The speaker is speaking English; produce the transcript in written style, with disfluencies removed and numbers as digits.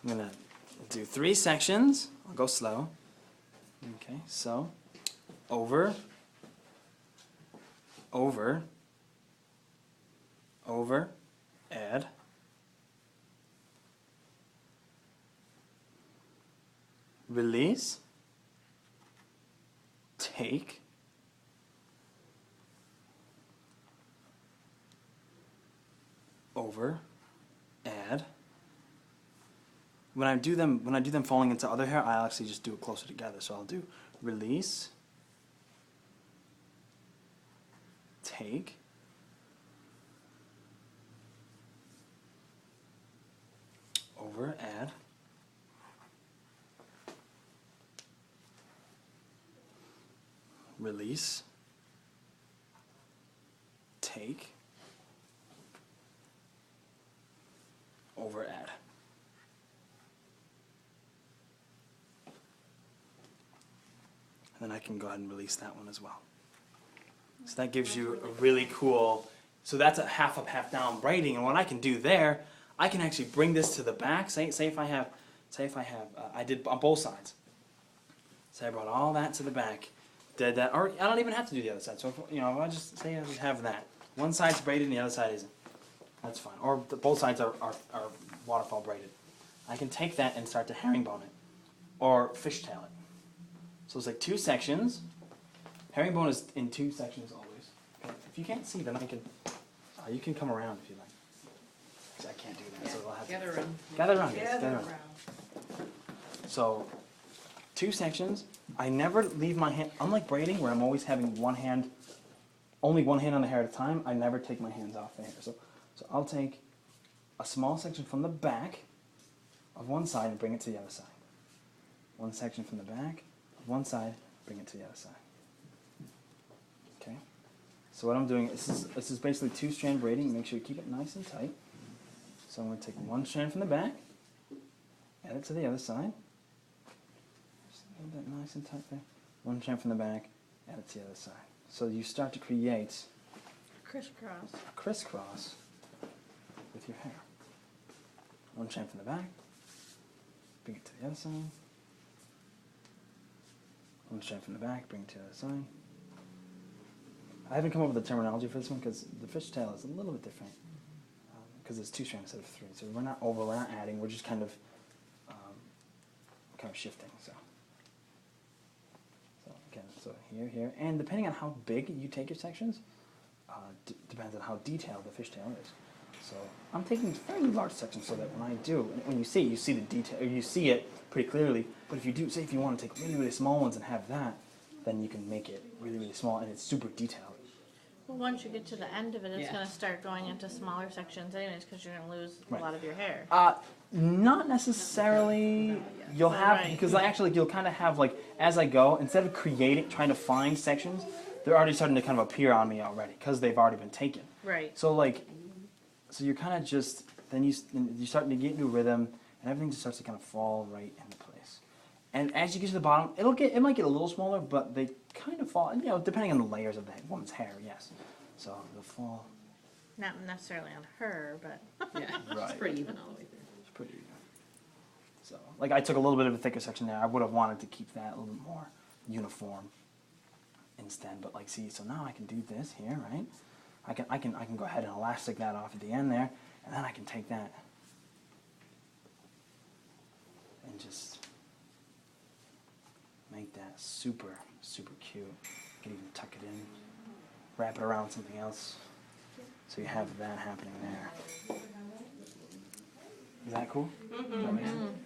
I'm going to do 3 sections. I'll go slow. Okay, so over, over, over, add, release, take, over, add. When I do them falling into other hair, I'll actually just do it closer together. So I'll do release, take, over, add, release, take, over, add. And then I can go ahead and release that one as well. So that gives you a really cool, so that's a half up, half down braiding. And what I can do there, I can actually bring this to the back. Say if I have, I did on both sides. So I brought all that to the back, did that, or I don't even have to do the other side. So if, you know, I just say I just have that. One side's braided and the other side isn't. That's fine. Or both sides are waterfall braided. I can take that and start to herringbone it, or fishtail it. So it's like 2 sections. Herringbone is in 2 sections always. Okay. If you can't see, then I can. You can come around if you like. 'Cause I can't do that, so I'll have Gather to. around. Gather around. Yes, gather around. So, 2 sections. I never leave my hand. Unlike braiding, where I'm always having only one hand on the hair at a time. I never take my hands off the hair. So I'll take a small section from the back of one side and bring it to the other side. One section from the back. One side, bring it to the other side. Okay. So what I'm doing, this is basically 2-strand braiding. Make sure you keep it nice and tight. So I'm going to take 1 strand from the back, add it to the other side. Just a little bit nice and tight there. 1 strand from the back, add it to the other side. So you start to create Crisscross. a crisscross with your hair. 1 strand from the back, bring it to the other side. 1 strand from the back, bring it to the other side. I haven't come up with a terminology for this one because the fishtail is a little bit different because it's 2 strands instead of 3. So we're not adding, we're just kind of shifting. So again, so here, and depending on how big you take your sections, depends on how detailed the fishtail is. So I'm taking fairly large sections so that when I do, when you see the detail, or you see it pretty clearly. But if you do, say if you want to take really, really small ones and have that, then you can make it really, really small and it's super detailed. Well, once you get to the end of it, it's Yeah. going to start going into smaller sections anyways because you're going to lose Right. a lot of your hair. Not necessarily. You'll have, Right. because actually you'll kind of have like, as I go, instead of trying to find sections, they're already starting to kind of appear on me already because they've already been taken. Right. So you're kind of just, then you're starting to get into a rhythm and everything just starts to kind of fall right into place. And as you get to the bottom, it might get a little smaller, but they kind of fall, depending on the layers of the woman's hair, yes. So they'll fall. Not necessarily on her, but Yeah, Right. it's pretty even all the way through. It's pretty even. So, like I took a little bit of a thicker section there. I would have wanted to keep that a little bit more uniform instead. But like, see, so now I can do this here, right? I can go ahead and elastic that off at the end there, and then I can take that and just make that super, super cute. You can even tuck it in, wrap it around something else, so you have that happening there. Is that cool? Does that make sense?